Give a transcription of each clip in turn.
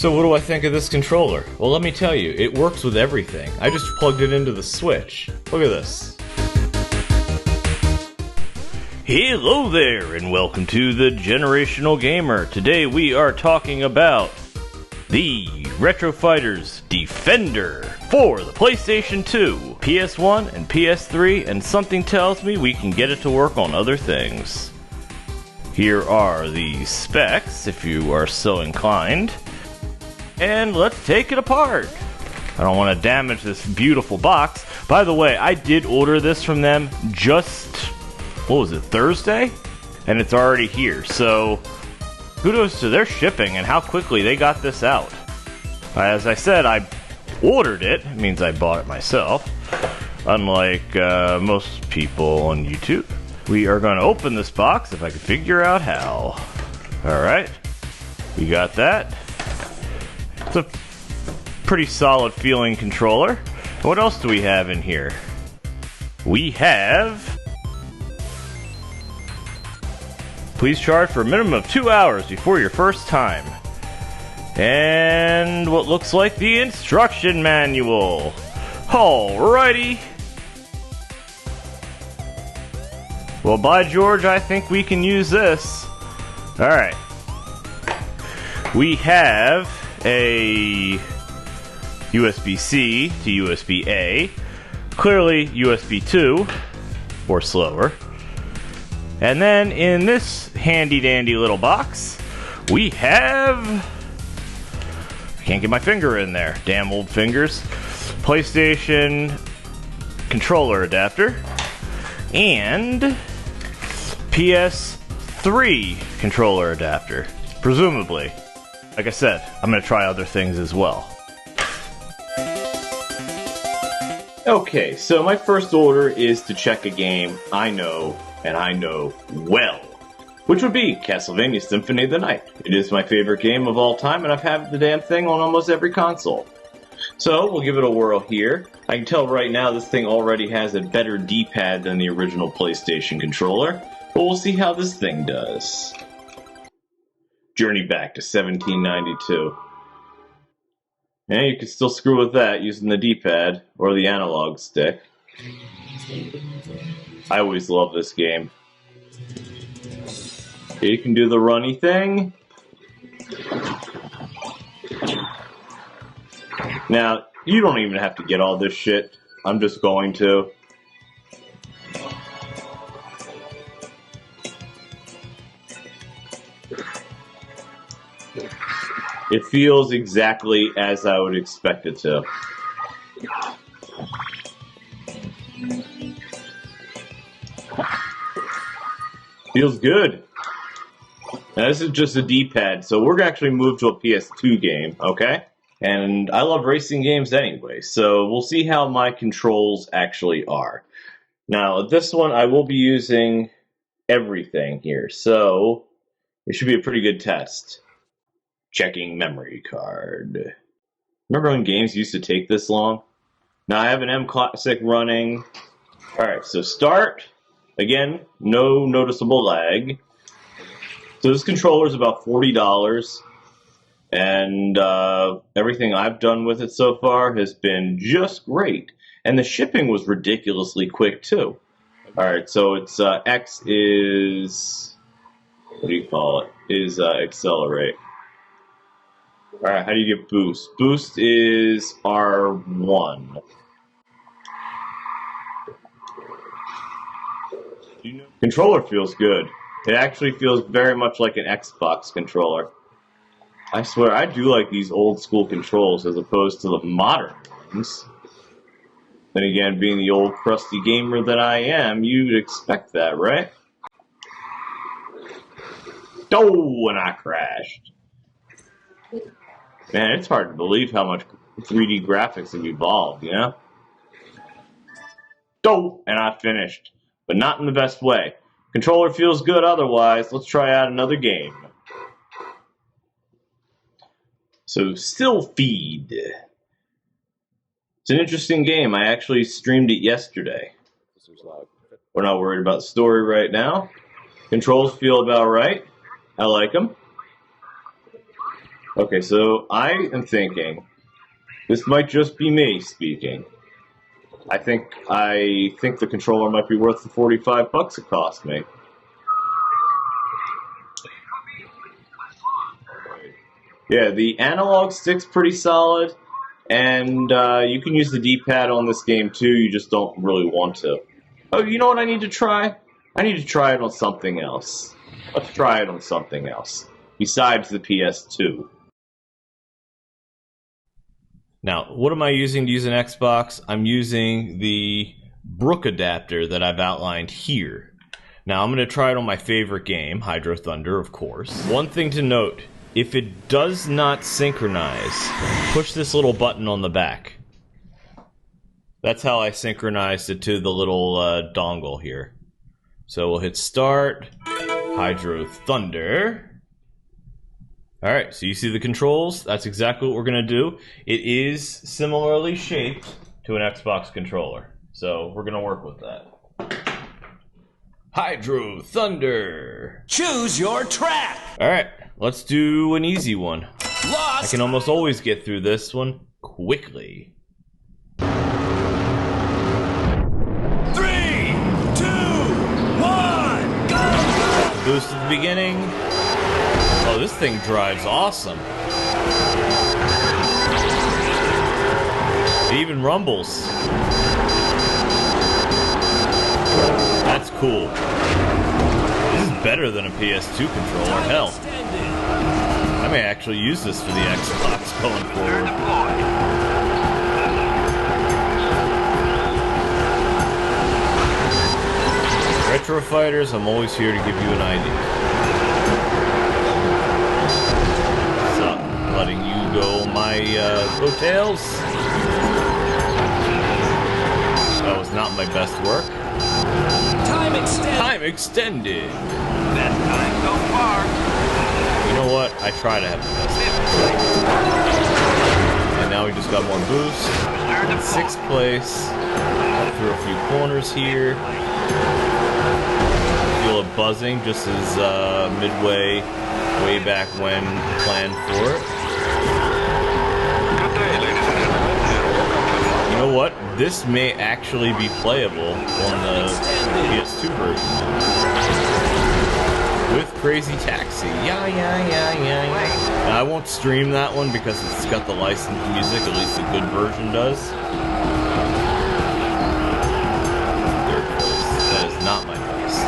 So what do I think of this controller? Well, let me tell you, it works with everything. I just plugged it into the Switch. Look at this. Hello there, and welcome to the Generational Gamer. Today we are talking about the Retro Fighters Defender for the PlayStation 2, PS1, and PS3, and something tells me we can get it to work on other things. Here are the specs, if you are so inclined. And let's take it apart. I don't want to damage this beautiful box. By the way, I did order this from them just, Thursday? And it's already here, so kudos to their shipping and how quickly they got this out. As I said, I ordered it. It means I bought it myself. Unlike most people on YouTube. We are going to open this box if I can figure out how. Alright, we got that. It's a pretty solid feeling controller. What else do we have in here? We have... Please charge for a minimum of 2 hours before your first time. And what looks like the instruction manual. Alrighty. Well, by George, I think we can use this. Alright. We have a USB-C to USB-A. Clearly USB 2, or slower. And then in this handy-dandy little box, we have... I can't get my finger in there. Damn old fingers. PlayStation controller adapter. And PS3 controller adapter. Presumably. Like I said, I'm going to try other things as well. Okay, so my first order is to check a game I know, and I know well, which would be Castlevania Symphony of the Night. It is my favorite game of all time, and I've had the damn thing on almost every console. So, we'll give it a whirl here. I can tell right now this thing already has a better D-pad than the original PlayStation controller, but we'll see how this thing does. Journey back to 1792. And you can still screw with that using the D-pad or the analog stick. I always love this game. You can do the runny thing. Now, you don't even have to get all this shit. I'm just going to. It feels exactly as I would expect it to. Feels good. Now this is just a D-pad, so we're going to actually move to a PS2 game, okay? And I love racing games anyway, so we'll see how my controls actually are. Now, this one I will be using everything here, so it should be a pretty good test. Checking memory card. Remember when games used to take this long? Now I have an M Classic running. Alright, so start. Again, no noticeable lag. So this controller is about $40. And everything I've done with it so far has been just great. And the shipping was ridiculously quick too. Alright, so it's X is... what do you call it? Is accelerate. Alright, how do you get boost? Boost is R1. Controller feels good. It actually feels very much like an Xbox controller. I swear, I do like these old school controls as opposed to the modern ones. Then again, being the old crusty gamer that I am, you'd expect that, right? Oh, and I crashed. Man, it's hard to believe how much 3D graphics have evolved, you know? Oh, and I finished. But not in the best way. Controller feels good otherwise. Let's try out another game. So, Silpheed. It's an interesting game. I actually streamed it yesterday. We're not worried about the story right now. Controls feel about right. I like them. Okay, so I am thinking, this might just be me speaking. I think the controller might be worth the $45 it cost me. Yeah, the analog stick's pretty solid, and you can use the D-pad on this game too, you just don't really want to. Oh, you know what I need to try? I need to try it on something else. Let's try it on something else, besides the PS2. Now, what am I using to use an Xbox? I'm using the Brook adapter that I've outlined here. Now, I'm going to try it on my favorite game, Hydro Thunder, of course. One thing to note, if it does not synchronize, push this little button on the back. That's how I synchronized it to the little dongle here. So we'll hit start, Hydro Thunder. Alright, so you see the controls? That's exactly what we're going to do. It is similarly shaped to an Xbox controller. So we're going to work with that. Hydro Thunder! Choose your track! Alright, let's do an easy one. Lost! I can almost always get through this one quickly. 3, 2, 1, go! Boost at the beginning. Oh, this thing drives awesome. It even rumbles. That's cool. This is better than a PS2 controller. Hell, I may actually use this for the Xbox going forward. Retro Fighters, I'm always here to give you an idea. Letting you go my coattails. That was not my best work. Time extended. Time extended. Best time so far. You know what? I try to have the best. And now we just got more boost. 6th place. Up through a few corners here. Feel it buzzing just as midway, way back when planned for it. You know what? This may actually be playable on the PS2 version. With Crazy Taxi. Yeah. Now, I won't stream that one because it's got the licensed music, at least the good version does. 3rd place. That is not my best.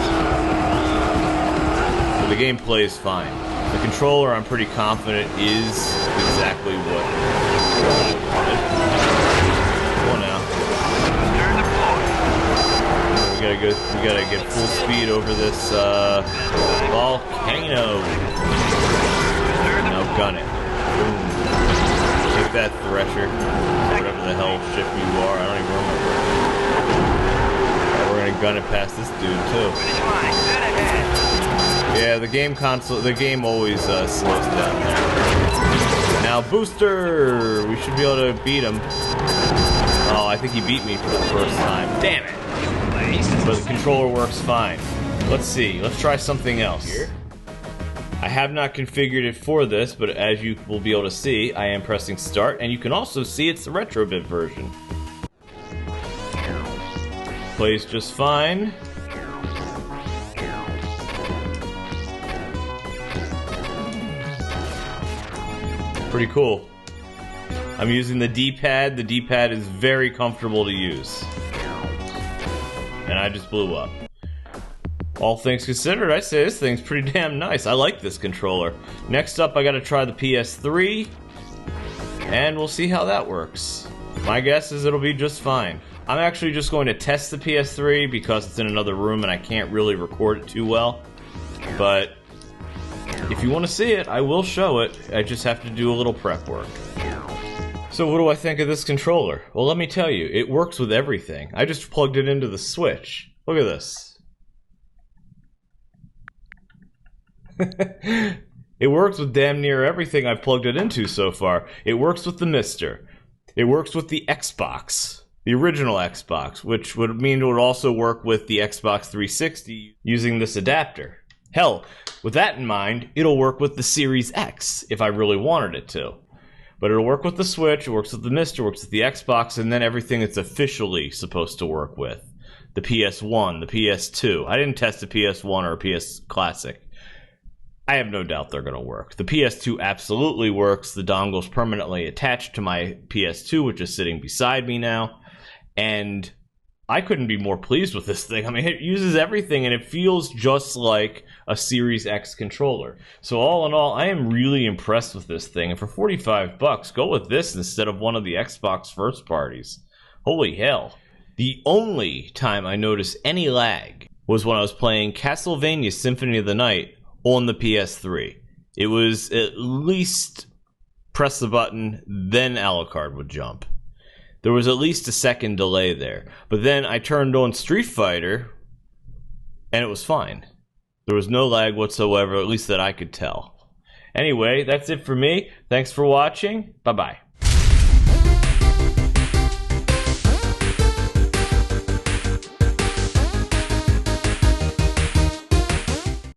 But the game plays fine. The controller, I'm pretty confident, is exactly what I wanted. Come on now. We gotta get full speed over this volcano. Now gun it. Boom. Take that, Thresher. Whatever the hell ship you are, I don't even remember. We're gonna gun it past this dude too. Yeah, the game always slows down there. Now, Booster! We should be able to beat him. Oh, I think he beat me for the first time. Damn it! But the controller works fine. Let's see. Let's try something else. I have not configured it for this, but as you will be able to see, I am pressing start, and you can also see it's the Retrobit version. Plays just fine. Pretty cool. I'm using the D-pad. The D-pad is very comfortable to use. And I just blew up. All things considered, I say this thing's pretty damn nice. I like this controller. Next up, I gotta try the PS3. And we'll see how that works. My guess is it'll be just fine. I'm actually just going to test the PS3 because it's in another room and I can't really record it too well. But if you want to see it, I will show it. I just have to do a little prep work. So what do I think of this controller? Well, let me tell you, it works with everything. I just plugged it into the Switch. Look at this. It works with damn near everything I've plugged it into so far. It works with the MiSTer. It works with the Xbox. The original Xbox, which would mean it would also work with the Xbox 360 using this adapter. Hell, with that in mind, it'll work with the Series X if I really wanted it to. But it'll work with the Switch, it works with the MiSTer, works with the Xbox, and then everything it's officially supposed to work with. The PS1, the PS2. I didn't test the PS1 or PS Classic. I have no doubt they're going to work. The PS2 absolutely works. The dongle's permanently attached to my PS2, which is sitting beside me now. And I couldn't be more pleased with this thing. I mean, it uses everything, and it feels just like a Series X controller. So all in all, I am really impressed with this thing. And for $45, go with this instead of one of the Xbox first parties. Holy hell. The only time I noticed any lag was when I was playing Castlevania Symphony of the Night on the PS3. It was at least press the button, then Alucard would jump. There was at least a second delay there. But then I turned on Street Fighter, and it was fine. There was no lag whatsoever, at least that I could tell. Anyway, that's it for me. Thanks for watching. Bye-bye.